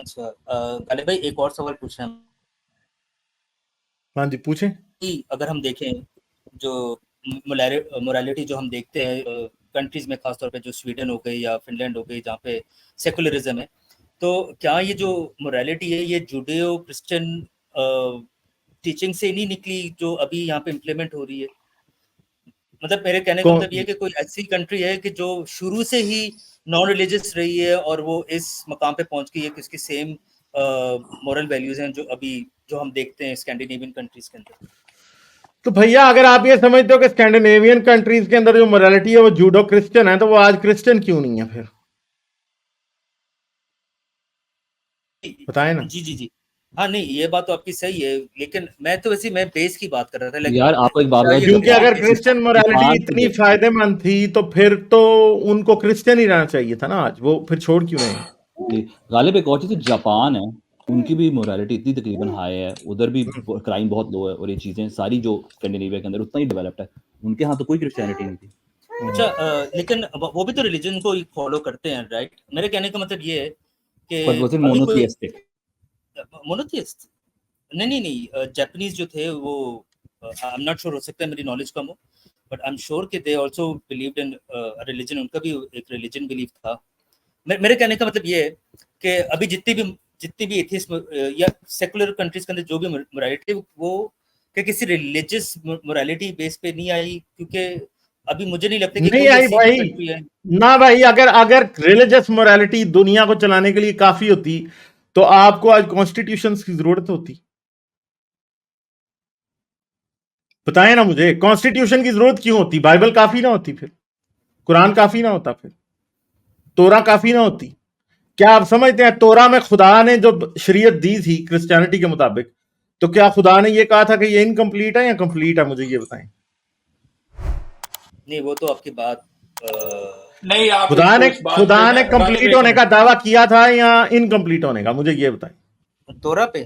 अच्छा गालिब भाई एक और सवाल पूछना है हाँ जी पूछें। कि अगर हम देखें जो मोरालिटी जो हम देखते हैं कंट्रीज में, खासतौर पे जो स्वीडन हो गई या फिनलैंड हो गई जहाँ पे सेकुलरिज्म है, तो क्या ये जो मोरालिटी है ये जूडियो क्रिश्चियन टीचिंग से नहीं निकली जो अभी यहाँ पे इम्प्लीमेंट हो रही है? मतलब मेरे कहने का मतलब ये है कि कोई ऐसी कंट्री है कि जो शुरू से ही नॉन रिलीजियस रही है और वो इस मकाम पे पहुंच गई है कि उसकी सेम मॉरल वैल्यूज हैं जो अभी जो हम देखते हैं स्कैंडिनेवियन कंट्रीज के अंदर। तो भैया अगर आप ये समझते हो कि स्कैंडिनेवियन कंट्रीज के अंदर जो मोरालिटी है वो जूडो क्रिश्चियन है, तो वो आज क्रिश्चियन क्यों नहीं है फिर? बताएं ना। जी जी जी। हाँ नहीं, ये बात तो आपकी सही है, लेकिन मैं तो वैसे मैं बेस की बात कर रहा था, लेकिन यार आपको एक बात क्या बताओ, ये क्योंकि कभी अगर किसी क्रिश्चियन मोरालिटी जापान को इतनी देखो, फायदेमंद थी तो फिर तो उनको क्रिश्चियन ही रहना चाहिए था ना, आज वो फिर छोड़ क्यों रहे हैं? जी, गालिब एक और चीज़, जापान है, उनकी भी मोरालिटी इतनी तकरीबन हाई है, उधर भी क्राइम बहुत लो है, और ये चीज़ें सारी जो स्कैंडिनेविया के अंदर उतना ही डेवलप्ड है, उनके यहाँ तो कोई क्रिश्चियनिटी नहीं थी। अच्छा लेकिन वो भी तो रिलीजन को फॉलो करते हैं, राइट? मेरे कहने का मतलब ये है बट वाज कि इट अभी कोई मोनोथियस्टिक? मोनोथियस्ट नहीं जापानीज जो थे वो आई एम नॉट श्योर, हो सकता है मेरी नॉलेज कम हो, बट आई एम श्योर कि they also believed in religion, उनका भी एक रिलीजन बिलीव था। मेरे कहने का मतलब ये है कि अभी जितनी भी एथियस्ट या सेकुलर कंट्रीज के अंदर जो भी मोरालिटी वो कि किसी रिलीजियस मोरालिटी बेस पे नहीं आई, क्योंकि अभी मुझे नहीं लगता कि नहीं कोई आई ऐसी भाई कंट्री है। ना भाई, अगर अगर रिलीजियस मोरालिटी दुनिया को चलाने के लिए काफी होती तो आपको आज कॉन्स्टिट्यूशन की जरूरत होती? बताएं ना मुझे, कॉन्स्टिट्यूशन की जरूरत क्यों होती? बाइबल काफी ना होती फिर? कुरान काफी ना होता फिर? तोरा काफी ना होती? क्या आप समझते हैं तोरा में खुदा ने जो शरीयत दी थी क्रिश्चियनिटी के मुताबिक, तो क्या खुदा ने ये कहा था कि ये इनकम्प्लीट है या कंप्लीट है? मुझे ये बताएं। नहीं, वो तो आपकी बात नहीं, आप खुदा इसको ने इस बात खुदा पे ने ना, गालिब कंप्लीट एक होने मिनट, का दावा किया था या इनकम्प्लीट होने का? मुझे ये बताएं। तोरा पे।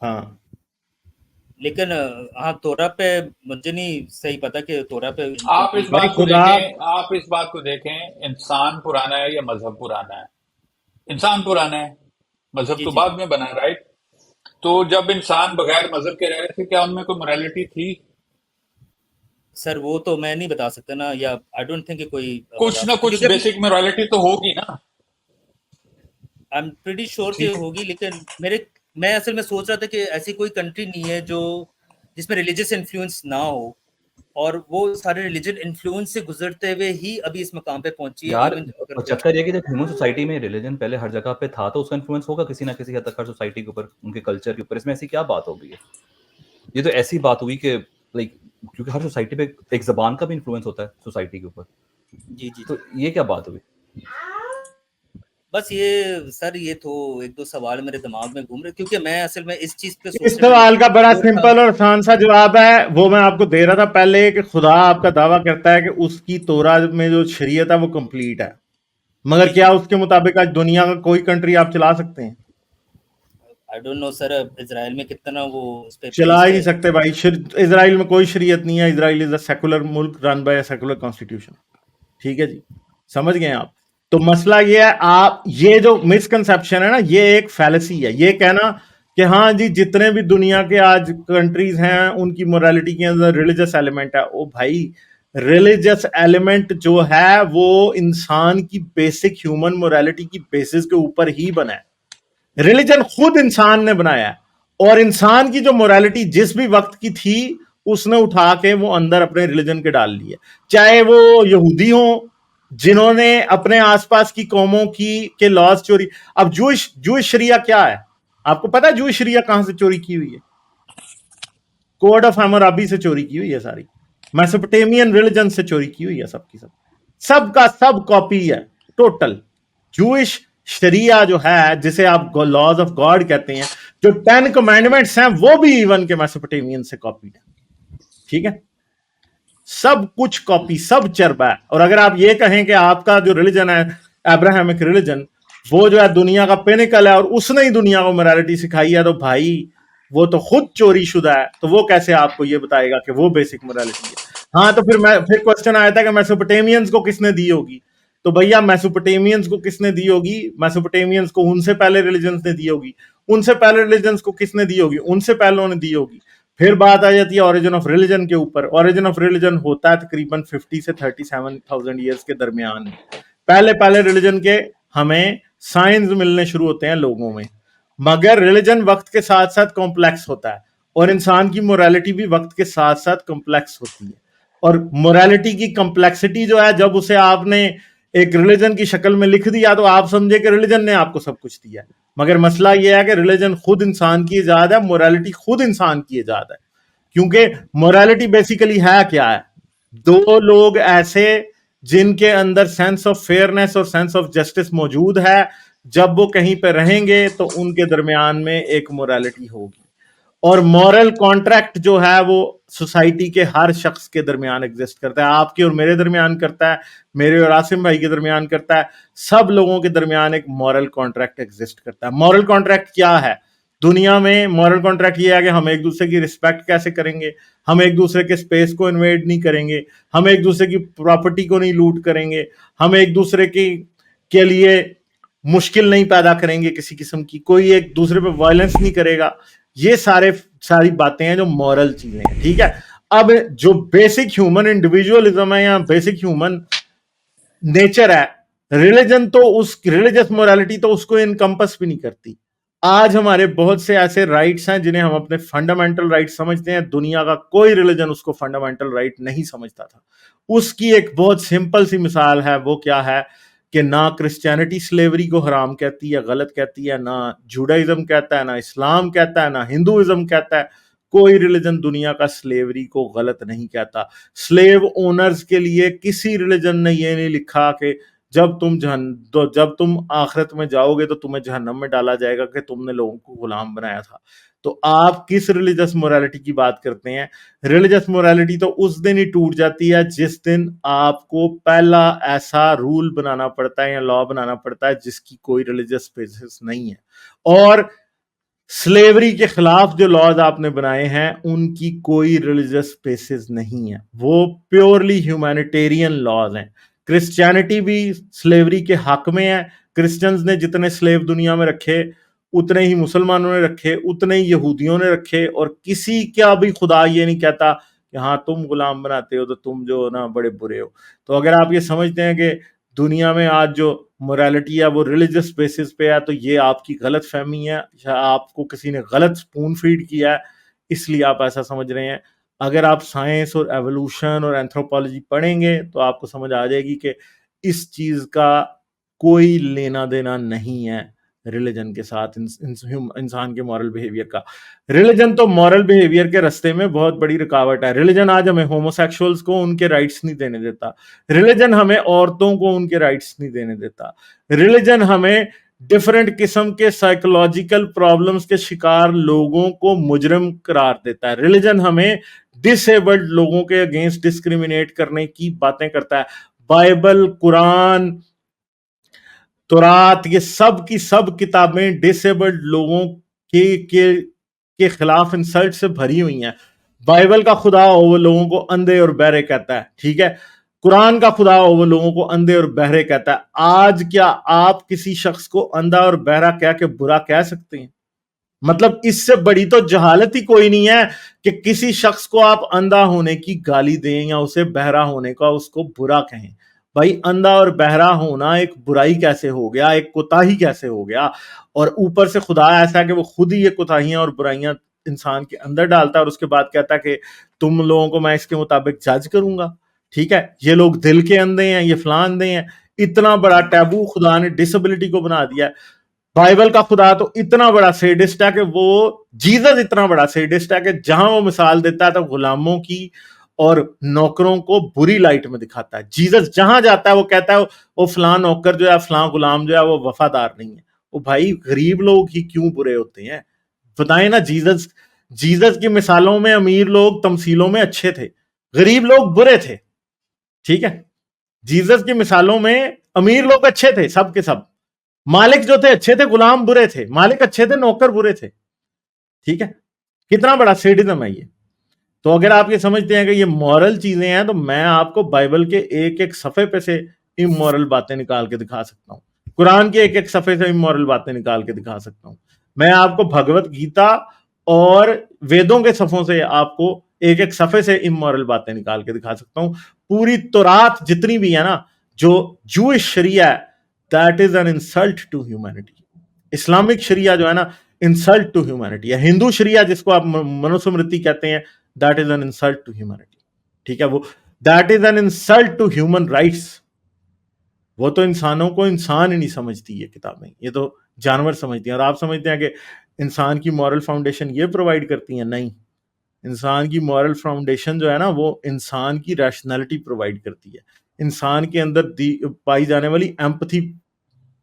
हाँ लेकिन हाँ, तोरा पे मुझे नहीं सही पता कि तोरा पे आप इस इनकम्प्लीट है। भाई बात को खुदा, देखें, आप इस बात को देखें, इंसान पुराना है या मजहब पुराना है? इंसान पुराना है, मजहब जी तो जी बाद में बना, राइट? तो जब इंसान बगैर मजहब के रह रहे थे, क्या उनमें कोई मोरालिटी थी? सर, वो तो मैं नहीं बता सकता ना, या आई डोंट थिंक कि कोई कुछ बता ना सकता, कुछ क्योंकि अभी बेसिक मोरालिटी तो होगी ना। आई एम प्रीटी श्योर कि ठीक है। होगी, लेकिन मैं असल में सोच रहा था कि ऐसी कोई कंट्री नहीं है जो जिसमें रिलीजियस इन्फ्लुएंस ना हो, और वो सारे रिलीजन इन्फ्लुएंस से गुजरते हुए ही अभी इस मकाम पे पहुंची है, यार इवन अगर और कोई। चक्कर ये कि जब ह्यूमन सोसाइटी में रिलीजन पहले हर जगह पे था, तो उसका इन्फ्लुएंस होगा किसी ना किसी हद तक हर सोसाइटी के ऊपर, उनके कल्चर के ऊपर। इसमें ऐसी क्या बात हो गई है? ये तो ऐसी बात हुई कि लाइक, क्योंकि हर सोसाइटी पे एक जबान का भी इन्फ्लुएंस होता है सोसाइटी के ऊपर, जी जी तो जी। ये क्या बात हुई? बस ये सर, ये तो एक दो सवाल मेरे दिमाग में घूम रहे, क्योंकि मैं असल में इस चीज पे इस सोचने पे सवाल का बड़ा मजबूर था। सिंपल और आसान सा जवाब है, वो मैं आपको दे रहा था पहले, कि खुदा आपका दावा करता है कि उसकी तोरा में जो शरीयत है वो कंप्लीट है, जी मगर जी क्या जी। उसके मुताबिक आज दुनिया का कोई कंट्री आप चला सकते हैं? I don't know sir, Israel में कितना वो उस पे चला ही बेस्ड नहीं है। सकते भाई। इजराइल में कोई शरीयत नहीं है। इजराइल इज अ सेकुलर मुल्क रन बाय सेकुलर कॉन्स्टिट्यूशन। ठीक है जी, समझ गए आप? तो मसला ये है, आप ये जो मिसकंसेप्शन है ना, ये एक फैलेसी है। ये कहना कि हाँ जी जितने भी दुनिया के आज कंट्रीज हैं उनकी मोरालिटी के अंदर रिलीजियस एलिमेंट है, ओ भाई रिलीजियस एलिमेंट जो है वो इंसान की बेसिक ह्यूमन मोरालिटी की बेसिस के ऊपर ही बना है। रिलीजन खुद इंसान ने बनाया है, और इंसान की जो मोरालिटी जिस भी वक्त की थी उसने उठा के वो अंदर अपने रिलीजन के डाल ली है। चाहे वो यहूदी हो जिन्होंने अपने आसपास की कौमों की के लॉज चोरी। अब जूश जूश शरिया क्या है? आपको पता है जूश शरिया कहां से चोरी की हुई है? कोड ऑफ हैमराबी से चोरी की हुई है सारी। मैसोपोटामियन रिलीजन से चोरी की हुई है सबकी सब। सबका सब कॉपी है टोटल। जूइश शरिया जो है, जिसे आप लॉज ऑफ गॉड कहते हैं, जो 10 कमांडमेंट्स हैं, वो भी इवन के मैसोपोटामियन से कॉपीड है। ठीक है, सब कुछ कॉपी, सब चरबा है। और अगर आप ये कहें कि आपका जो रिलीजन है अब्राहमिक रिलीजन, वो जो है दुनिया का पिनिकल है और उसने ही दुनिया को मोरालिटी सिखाई है, तो भाई वो तो खुद चोरी शुदा है, तो वो कैसे आपको ये बताएगा कि वो बेसिक मोरालिटी है? हाँ, तो फिर क्वेश्चन आया था कि मैसोपोटामियंस को किसने दी होगी? तो भैया मेसोपोटामियंस को किसने दी होगी? मेसोपोटामियंस को उनसे पहले रिलीजन्स ने दी होगी, उनसे पहले रिलीजन्स को किसने दी होगी? उनसे पहले ने दी होगी। फिर बात आ जाती है ओरिजिन ऑफ रिलीजन के ऊपर। ओरिजिन ऑफ रिलीजन होता है तकरीबन 50 से 37,000 ईयर्स के दरमियान में। पहले पहले रिलीजन के हमें साइंस मिलने शुरू होते हैं लोगों में, मगर रिलीजन वक्त के साथ साथ कॉम्प्लेक्स होता है, और इंसान की मोरालिटी भी वक्त के साथ साथ कॉम्प्लेक्स होती है। और मोरालिटी की कॉम्प्लेक्सिटी जो है, जब उसे आपने एक रिलीजन की शक्ल में लिख दिया तो आप समझे कि रिलीजन ने आपको सब कुछ दिया, मगर मसला यह है कि रिलीजन खुद इंसान की इजाद है, मोरालिटी खुद इंसान की इजाद है। क्योंकि मोरालिटी बेसिकली है क्या है? दो लोग ऐसे जिनके अंदर सेंस ऑफ फेयरनेस और सेंस ऑफ जस्टिस मौजूद है, जब वो कहीं पे रहेंगे तो उनके दरमियान में एक मोरालिटी होगी। और मॉरल कॉन्ट्रैक्ट जो है वो सोसाइटी के हर शख्स के दरमियान एग्जिस्ट करता है, आपके और मेरे दरमियान करता है, मेरे और आसिम भाई के दरमियान करता है, सब लोगों के दरमियान एक मॉरल कॉन्ट्रैक्ट एग्जिस्ट करता है। मॉरल कॉन्ट्रैक्ट क्या है दुनिया में? मॉरल कॉन्ट्रैक्ट ये है कि हम एक दूसरे की रिस्पेक्ट कैसे करेंगे, हम एक दूसरे के स्पेस को इन्वेड नहीं करेंगे, हम एक दूसरे की प्रॉपर्टी को नहीं लूट करेंगे, हम एक दूसरे के लिए मुश्किल नहीं पैदा करेंगे किसी किस्म की, कोई एक दूसरे पे वायलेंस नहीं करेगा। ये सारी बातें हैं जो मॉरल चीजें हैं, ठीक है। अब जो बेसिक ह्यूमन इंडिविजुअलिज्म है या बेसिक ह्यूमन नेचर है, रिलीजन तो उस रिलीजियस मोरालिटी तो उसको इनकम्पस भी नहीं करती। आज हमारे बहुत से ऐसे राइट्स हैं जिन्हें हम अपने फंडामेंटल राइट समझते हैं, दुनिया का कोई रिलीजन उसको फंडामेंटल राइट नहीं समझता था। उसकी एक बहुत सिंपल सी मिसाल है, वो क्या है कि ना क्रिश्चियनिटी स्लेवरी को हराम कहती है, गलत कहती है, ना जुडाइज्म कहता है, ना इस्लाम कहता है, ना हिंदुइज्म कहता है। कोई रिलीजन दुनिया का स्लेवरी को गलत नहीं कहता। स्लेव ओनर्स के लिए किसी रिलीजन ने ये नहीं लिखा कि जब तुम आखिरत में जाओगे तो तुम्हें जहन्नम में डाला जाएगा कि तुमने लोगों को गुलाम बनाया था। तो आप किस रिलीजियस मोरालिटी की बात करते हैं? रिलीजियस मोरालिटी तो उस दिन ही टूट जाती है जिस दिन आपको पहला ऐसा रूल बनाना पड़ता है या लॉ बनाना पड़ता है जिसकी कोई रिलीजियस बेसिस नहीं है। और स्लेवरी के खिलाफ जो लॉज आपने बनाए हैं उनकी कोई रिलीजियस बेसिस नहीं है, वो प्योरली ह्यूमैनिटेरियन लॉज हैं। क्रिश्चियनिटी भी स्लेवरी के हक में है। क्रिश्चियंस ने जितने स्लेव दुनिया में रखे उतने ही मुसलमानों ने रखे, उतने ही यहूदियों ने रखे, और किसी का भी खुदा ये नहीं कहता कि हाँ तुम गुलाम बनाते हो तो तुम जो ना बड़े बुरे हो। तो अगर आप ये समझते हैं कि दुनिया में आज जो मोरालिटी है वो रिलीजियस बेसिस पे है, तो ये आपकी गलत फहमी है, या आपको किसी ने गलत स्पून फीड किया है इसलिए आप ऐसा समझ रहे हैं। अगर आप साइंस और एवोल्यूशन और एंथ्रोपोलॉजी पढ़ेंगे तो आपको समझ आ जाएगी कि इस चीज का कोई लेना देना नहीं है रिलीजन के साथ, इंसान के मॉरल बिहेवियर का। रिलीजन तो मॉरल बिहेवियर के रास्ते में बहुत बड़ी रुकावट है। रिलीजन आज हमें होमोसेक्सुअल्स को उनके राइट्स नहीं देने देता, रिलीजन हमें औरतों को उनके राइट्स नहीं देने देता, रिलीजन हमें डिफरेंट किस्म के साइकोलॉजिकल प्रॉब्लम्स के शिकार लोगों को मुजरिम करार देता है, रिलीजन हमें डिसेबल्ड लोगों के अगेंस्ट डिस्क्रिमिनेट करने की बातें करता है। बाइबल, कुरान, तौरात, ये सब की सब किताबें डिसेबल्ड लोगों के खिलाफ इंसल्ट से भरी हुई हैं। बाइबल का खुदा वो लोगों को अंधे और बहरे कहता है, ठीक है। कुरान का खुदा वो लोगों को अंधे और बहरे कहता है। आज क्या आप किसी शख्स को अंधा और बहरा कह के बुरा कह सकते हैं? मतलब इससे बड़ी तो जहालत ही कोई नहीं है कि किसी शख्स को आप अंधा होने की गाली दें या उसे बहरा होने का उसको बुरा कहें। भाई अंधा और बहरा होना एक बुराई कैसे हो गया, एक कोताही कैसे हो गया? और ऊपर से खुदा ऐसा है कि वो खुद ही ये कोताहियां और बुराइयां इंसान के अंदर डालता है और उसके बाद कहता है कि तुम लोगों को मैं इसके मुताबिक जज करूंगा, ठीक है। ये लोग दिल के अंधे हैं, ये फलान अंधे हैं। इतना बड़ा टैबू खुदा ने डिसेबिलिटी को बना दिया है। बाइबल का खुदा तो इतना बड़ा सेडिस्ट है कि वो जीसस इतना बड़ा सेडिस्ट है कि जहां वो मिसाल देता है तो गुलामों की और नौकरों को बुरी लाइट में दिखाता है। जीसस जहां जाता है वो कहता है वो फलां नौकर जो है, फलां गुलाम जो है वो वफादार नहीं है। वो भाई गरीब लोग ही क्यों बुरे होते हैं? बताएं ना। जीसस की मिसालों में अमीर लोग तमसीलों में अच्छे थे, गरीब लोग बुरे थे, ठीक है। जीसस की मिसालों में अमीर लोग अच्छे थे, सब के सब। मालिक जो थे अच्छे थे, गुलाम बुरे थे। मालिक अच्छे थे, नौकर बुरे थे, ठीक है। कितना बड़ा सेडिज्म है ये। तो अगर आप ये समझते हैं कि ये मॉरल चीजें हैं तो मैं आपको बाइबल के एक एक सफ़े पे से इमोरल बातें निकाल के दिखा सकता हूँ, कुरान के एक एक सफ़े से इमोरल बातें निकाल के दिखा सकता हूँ, मैं आपको भगवत गीता और वेदों के सफ़ों से आपको एक एक सफ़े से इमोरल बातें निकाल के दिखा सकता हूँ। पूरी तौरात जितनी भी है ना, जो जूइश शरिया है, that is an insult to humanity. Islamic शरिया जो है ना, इंसल्ट टू ह्यूमैनिटी है। हिंदू शरिया जिसको आप मनुस्मृति कहते हैं, that is an insult to humanity. ठीक है, वो that is an insult to human rights. वो तो इंसानों को इंसान ही नहीं समझती ये किताबें, ये तो जानवर समझती हैं। और आप समझते हैं कि इंसान की मॉरल फाउंडेशन ये प्रोवाइड करती है? नहीं, इंसान की मॉरल फाउंडेशन जो है ना, वो इंसान की रैशनैलिटी प्रोवाइड करती है, इंसान के अंदर पाई जाने वाली एम्पथी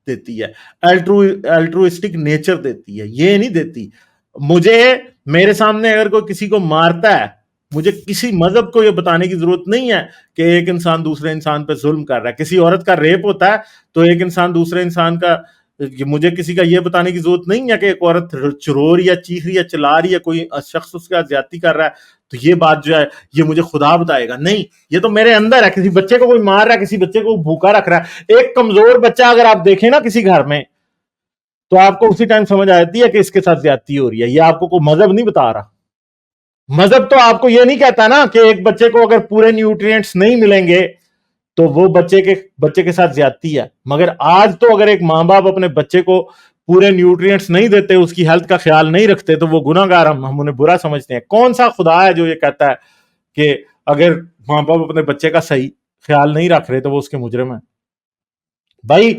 देती है, एल्ट्रुइस्टिक नेचर देती है, ये नहीं देती। मेरे सामने अगर कोई किसी को मारता है, मुझे किसी मजहब को ये बताने की जरूरत नहीं है कि एक इंसान दूसरे इंसान पे जुल्म कर रहा है। किसी औरत का रेप होता है तो एक इंसान दूसरे इंसान का, मुझे किसी का ये बताने की जरूरत नहीं है कि एक औरत रो रही है, चीख रही है, चिल्ला रही है, कोई शख्स उसका ज्यादती कर रहा है तो ये बात जो है ये मुझे खुदा बताएगा। नहीं, ये तो मेरे अंदर है। किसी बच्चे को कोई मार रहा है, किसी बच्चे को भूखा रख रहा है, एक कमजोर बच्चा अगर आप देखें ना किसी घर में, तो आपको उसी टाइम समझ आ जाती है कि इसके साथ ज्यादती हो रही है। ये आपको कोई मजहब नहीं बता रहा। मजहब तो आपको ये नहीं कहता ना कि एक बच्चे को अगर पूरे न्यूट्रिएंट्स नहीं मिलेंगे तो वो बच्चे के साथ ज्यादती है। मगर आज तो अगर एक माँ बाप अपने बच्चे को पूरे न्यूट्रिएंट्स नहीं देते, उसकी हेल्थ का ख्याल नहीं रखते, तो वो गुनाहगार, हम उन्हें बुरा समझते हैं। कौन सा खुदा है जो ये कहता है कि अगर माँ बाप अपने बच्चे का सही ख्याल नहीं रख रहे तो वो उसके मुजरिम है? भाई,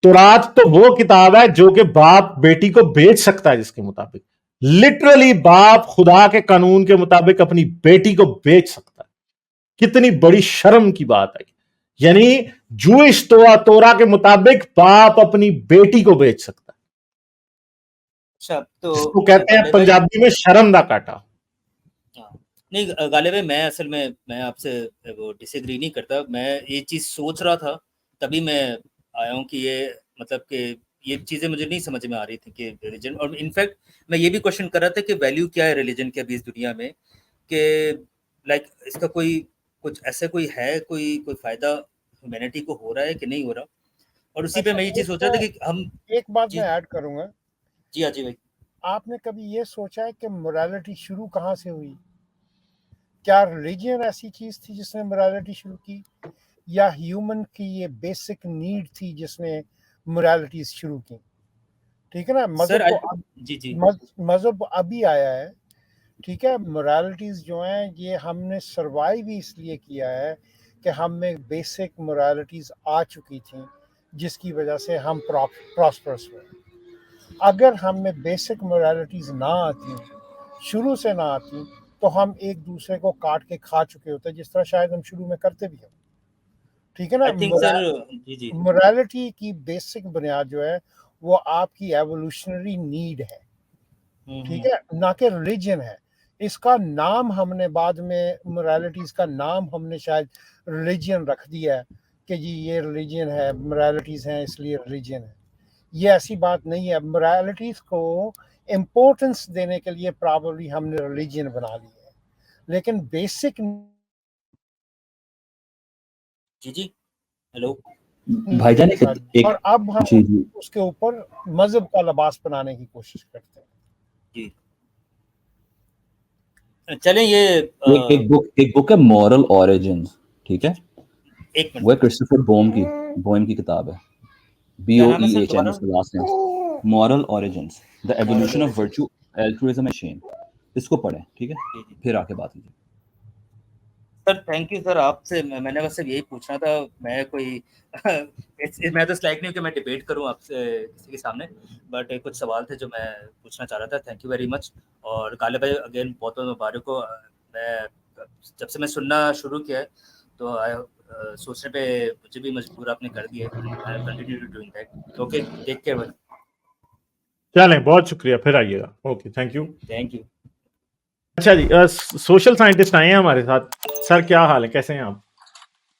तौरात तो वो किताब है जो कि बाप बेटी को बेच सकता है, जिसके मुताबिक लिटरली बाप खुदा के कानून के मुताबिक अपनी बेटी को बेच सकता है। कितनी बड़ी शर्म की बात है। यानी जूइश तोरा के मुताबिक बाप अपनी बेटी को बेच सकता है। अच्छा, तो इसको कहते हैं पंजाबी में शर्म दा काटा। नहीं गालिब भाई, मैं आपसे वो डिसएग्री नहीं करता। मैं ये चीज़ सोच रहा था, तभी मैं आया हूँ कि ये मतलब कि ये चीज़ें मुझे नहीं समझ में आ रही थी कि रिलीजन, और इनफैक्ट मैं ये भी क्वेश्चन कर रहा था कि वैल्यू क्या है रिलीजन के अभी इस दुनिया में, कि लाइक इसका कुछ ऐसा कोई फ़ायदा ह्यूमैनिटी को हो रहा है कि नहीं हो रहा। और उसी पे मैं ये चीज़ सोच रहा था कि हम एक बात मैं ऐड करूंगा। जी हाँ जी भाई। आपने कभी ये सोचा है कि मोरालिटी शुरू कहाँ से हुई? क्या रिलीजन ऐसी चीज थी जिसने मोरालिटी शुरू की, या ह्यूमन की ये बेसिक नीड थी जिसने मोरालिटी शुरू की? ठीक है ना, मजहब अभी आया है, ठीक है। मोरालिटीज जो हैं ये हमने सर्वाइव इसलिए किया है कि हम में बेसिक मोरालिटीज आ चुकी थी, जिसकी वजह से हम प्रॉस्परस हुए। अगर हम में बेसिक मोरालिटीज ना आती, शुरू से ना आती, तो हम एक दूसरे को काट के खा चुके होते, जिस तरह शायद हम शुरू में करते भी हैं। ठीक है ना। मोरालिटी की बेसिक बुनियाद जो है वो आपकी एवोल्यूशनरी नीड है, ठीक है, ना कि रिलीजन है। इसका नाम हमने बाद में, मोरालिटीज का नाम हमने शायद रिलीजन रख दिया है कि जी ये रिलीजन है, मोरालिटीज हैं इसलिए रिलीजन है। ये ऐसी बात नहीं है। मोरालिटीज को इम्पोर्टेंस देने के लिए प्रॉब्लली हमने रिलीजन बना ली है, लेकिन बेसिक जी हेलो भाईजान और अब हम उसके ऊपर मजहब का लिबास बनाने की कोशिश करते हैं। जी चलें, ये एक बुक है मॉरल ऑरिजिन्स, ठीक है, एक मिनट, वो क्रिस्टोफर बोम की किताब है, BOEHN उसका last name, moral origins, the evolution of virtue, altruism and Shem. इसको पढ़ें, ठीक है, फिर आके बात कीजिए। Sir thank you sir. आपसे मैंने बस यही पूछना था। मैं तो इस लायक नहीं हूँ कि मैं डिबेट करूँ आपसे किसी के सामने, बट कुछ सवाल थे जो मैं पूछना चाह रहा था। Thank you very much. और गालिब भाई अगेन बहुत बहुत मुबारक हो। मैं जब से मैं सुनना शुरू किया है तो सोचने पे मुझे भी मजबूर आपने कर दिया। I continue to doing that. Okay, take care भाई। चलें, बहुत शुक्रिया, फिर आइएगा। Okay, thank you. अच्छा जी, सोशल साइंटिस्ट आए हैं हमारे साथ। सर क्या हाल है, कैसे हैं आप?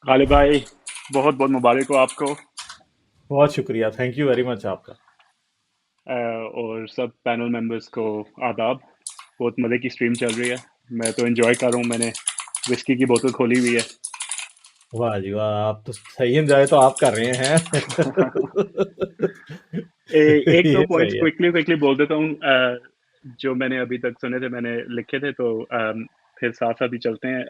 गालिब भाई बहुत बहुत मुबारक हो आपको। बहुत शुक्रिया, थैंक यू वेरी मच आपका। और सब पैनल मेंबर्स को आदाब। बहुत मज़े की स्ट्रीम चल रही है, मैं तो एंजॉय कर रहा हूँ। मैंने विस्की की बोतल खोली हुई है। واہ جی واہ، آپ تو صحیح انجوائے تو آپ کر رہے ہیں. ایک دو یہ پوائنٹس صحیح ہے. کوئکلی بول دیتا ہوں جو میں نے ابھی تک سنے تھے، میں نے لکھے تھے، تو پھر ساتھ ساتھ ہی چلتے ہیں.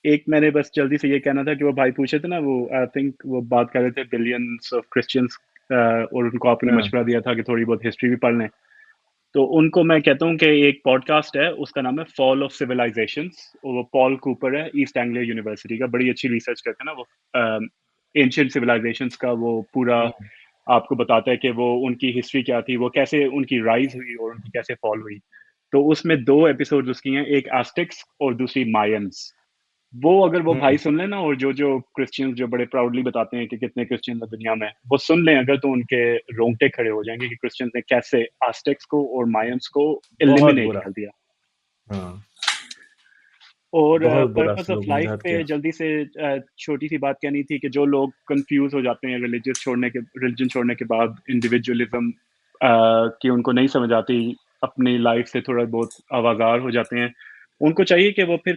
ایک میں نے بس جلدی سے یہ کہنا تھا کہ وہ بھائی پوچھے تھے نا، وہ آئی تھنک وہ بات کر رہے تھے بلینس آف کرسچنس، اور ان کو آپ نے ہاں مشورہ دیا تھا کہ تھوڑی بہت ہسٹری بھی پڑھ لیں. تو ان کو میں کہتا ہوں کہ ایک پوڈ کاسٹ ہے، اس کا نام ہے فال آف سویلائزیشنس، اور وہ پال کوپر ہے، ایسٹ اینگلیا یونیورسٹی کا، بڑی اچھی ریسرچ کرتے ہیں نا وہ اینشینٹ سویلائزیشنس کا، وہ پورا آپ کو بتاتا ہے کہ وہ ان کی ہسٹری کیا تھی، وہ کیسے ان کی رائز ہوئی اور ان کی کیسے فال ہوئی. تو اس میں 2 ایپیسوڈ اس کی ہیں، ایک آسٹکس اور دوسری مائنس. وہ اگر وہ بھائی سن لیں نا، اور جو کرسچنز جو بڑے پراؤڈلی بتاتے ہیں کہ کتنے کرسچن ہیں دنیا میں، وہ سن لیں اگر، تو ان کے رونگٹے کھڑے ہو جائیں گے کہ کرسچنز نے کیسے آسٹکس کو اور مائنس کو بہت ایلیمینیٹ برا. کر دیا. ہاں اور بہت برا پرپس آف سلوک لائف مظاہر پہ کیا. جلدی سے چھوٹی سی بات کہنی تھی کہ جو لوگ کنفیوز ہو جاتے ہیں ریلیجن چھوڑنے کے بعد، انڈیویجولزم کہ ان کو نہیں سمجھ آتی، اپنی لائف سے تھوڑا بہت آوازار ہو جاتے ہیں، ان کو چاہیے کہ وہ پھر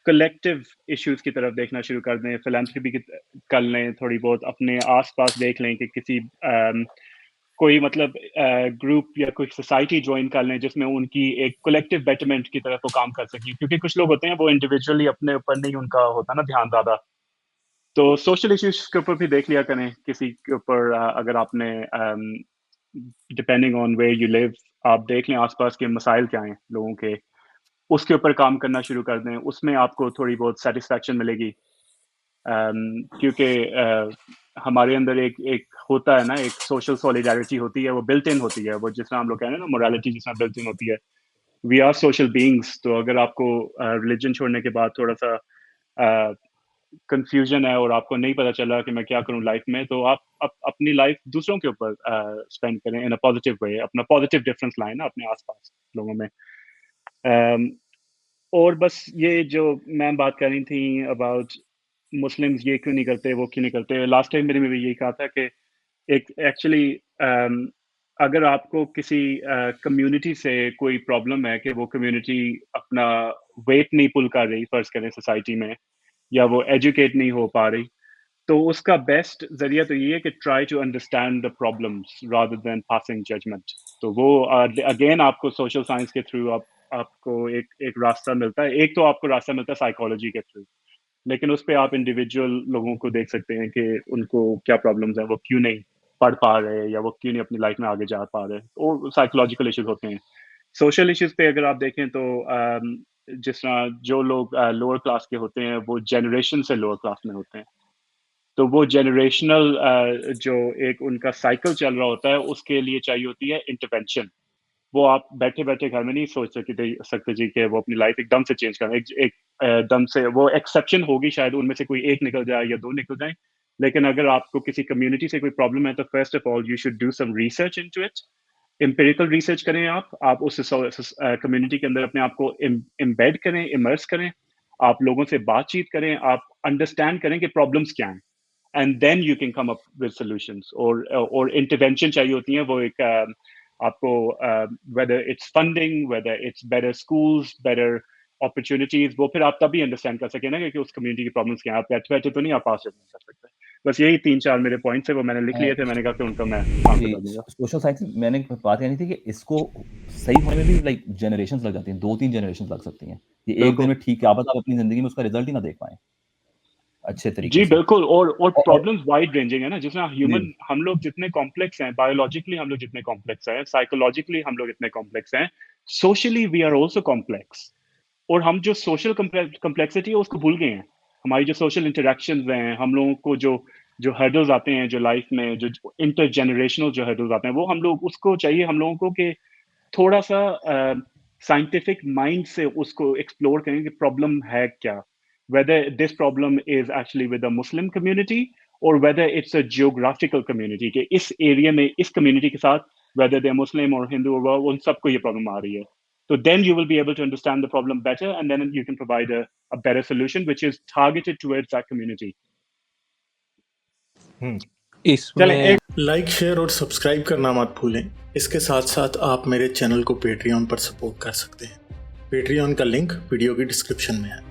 کلیکٹیو ایشوز کی طرف دیکھنا شروع کر دیں، فلانتھروپی کر لیں، تھوڑی بہت اپنے آس پاس دیکھ لیں کہ کسی کوئی مطلب گروپ یا کوئی سوسائٹی جوائن کر لیں جس میں ان کی ایک کلیکٹیو بیٹرمنٹ کی طرف وہ کام کر سکیں. کیونکہ کچھ لوگ ہوتے ہیں وہ انڈیویجولی اپنے اوپر نہیں ان کا ہوتا نا دھیان زیادہ، تو سوشل ایشوز کے اوپر بھی دیکھ لیا کریں. کسی کے اوپر اگر آپ نے ڈپینڈنگ آن ویئر یو لیو، آپ دیکھ لیں آس پاس کے مسائل کیا ہیں لوگوں کے، اس کے اوپر کام کرنا شروع کر دیں. اس میں آپ کو تھوڑی بہت سیٹسفیکشن ملے گی. کیونکہ ہمارے اندر ایک ہوتا ہے نا، ایک سوشل سولیڈیرٹی ہوتی ہے، وہ بلٹ ان ہوتی ہے، وہ جس طرح ہم لوگ کہہ رہے ہیں نا مورالٹی جس طرح بلٹ ان ہوتی ہے. We are social beings. تو اگر آپ کو ریلیجن چھوڑنے کے بعد تھوڑا سا کنفیوژن ہے اور آپ کو نہیں پتہ چلا کہ میں کیا کروں لائف میں، تو آپ اپنی لائف دوسروں کے اوپر اسپینڈ کریں ان اے پازیٹیو وے، اپنا پازیٹیو ڈفرینس لائیں نا اپنے آس پاس لوگوں میں. اور بس یہ جو میم بات کر رہی تھیں اباؤٹ مسلمز یہ کیوں نہیں کرتے، وہ کیوں نہیں کرتے، لاسٹ ٹائم میں بھی یہی کہا تھا کہ ایک ایکچولی اگر آپ کو کسی کمیونٹی سے کوئی پرابلم ہے کہ وہ کمیونٹی اپنا ویٹ نہیں پل کر رہی، فرض کریں سوسائٹی میں، یا وہ ایجوکیٹ نہیں ہو پا رہی، تو اس کا بیسٹ ذریعہ تو یہ ہے کہ try to understand the problems rather than passing judgment. تو وہ اگین آپ کو سوشل سائنس کے تھرو آپ کو ایک راستہ ملتا ہے. ایک تو آپ کو راستہ ملتا ہے سائیکالوجی کے تھرو، لیکن اس پہ آپ انڈیویجول لوگوں کو دیکھ سکتے ہیں کہ ان کو کیا پرابلمز ہیں، وہ کیوں نہیں پڑھ پا رہے یا وہ کیوں نہیں اپنی لائف میں آگے جا پا رہے، اور سائیکولوجیکل ایشوز ہوتے ہیں. سوشل ایشوز پہ اگر آپ دیکھیں تو جس طرح جو لوگ لوور کلاس کے ہوتے ہیں وہ جنریشن سے لوور کلاس میں ہوتے ہیں، تو وہ جنریشنل جو ایک ان کا سائیکل چل رہا ہوتا ہے، اس کے لیے چاہیے ہوتی ہے انٹرونشن. وہ آپ بیٹھے بیٹھے گھر میں نہیں سوچ سکتے جی کہ وہ اپنی لائف ایک دم سے چینج کریں. ایک دم سے وہ ایکسیپشن ہوگی، شاید ان میں سے کوئی ایک نکل جائے یا 2 نکل جائیں، لیکن اگر آپ کو کسی کمیونٹی سے کوئی پرابلم ہے تو first of all you should do some research into it. Empirical research کریں، آپ اس کمیونٹی کے اندر اپنے آپ کو امبیڈ کریں، امرس کریں، آپ لوگوں سے بات چیت کریں، آپ انڈرسٹینڈ کریں کہ پرابلمس کیا ہیں، and then you can come up with solutions. اور انٹرونشن چاہیے ہوتی ہیں، وہ ایک آپ کو whether it's funding, whether it's better schools, better opportunities, وہ پھر آپ تبھی انڈرسٹینڈ کر سکیں نا کہ اس کمیونٹی کی پرابلمس کیا ہیں. آپ بیٹھے بیٹھے تو نہیں آپ پاس کر سکتے. بس یہی 3-4 میرے پوائنٹس ہیں، وہ میں نے لکھ لیے تھے، میں نے کہا کہ ان کا میں کام جی کرا دوں گا. سوشل سائنس میں نے بات کرنی تھی کہ اس کو صحیح ہونے میں بھی لائک جنریشنز لگ جاتی ہیں، 2-3 جنریشنز لگ سکتی ہیں. یہ ایک بالکل دن میں ٹھیک، کیا پتہ آپ اپنی زندگی میں اس کا رزلٹ ہی نہ دیکھ پائیں اچھے طریقے جی سے. بالکل. اور پرابلمس وائڈ رینجنگ ہے نا، جس طرح جی ہم لوگ جتنے کمپلیکس ہیں، بایولوجیکلی ہم لوگ جتنے کمپلیکس ہیں، سائیکولوجیکلی ہم لوگ اتنے کمپلیکس ہیں، socially we are also complex. اور ہم جو سوشل کمپلیکسٹی ہے اس کو بھول گئے ہیں. ہماری جو سوشل انٹریکشنز ہیں، ہم لوگوں کو جو ہرڈلز آتے ہیں جو لائف میں، جو انٹر جنریشنل جو ہرڈلز آتے ہیں، وہ ہم لوگ اس کو چاہیے ہم لوگوں کو کہ تھوڑا سا سائنٹیفک مائنڈ سے اس کو ایکسپلور کریں کہ پرابلم ہے کیا. whether this problem is actually with the Muslim community or whether it's a geographical community, کہ اس ایریا میں اس کمیونٹی کے ساتھ whether they're Muslim or Hindu or ان سب کو یہ پرابلم آ رہی ہے. تو then you will be able to understand the problem better and then you can provide a better solution which is targeted towards that community. اس چلیں میں ایک like, share اور subscribe کرنا مت بھولیں. اس کے ساتھ ساتھ آپ میرے چینل کو پیٹریون پر سپورٹ کر سکتے ہیں. پیٹریون کا لنک ویڈیو کی ڈسکرپشن میں ہے.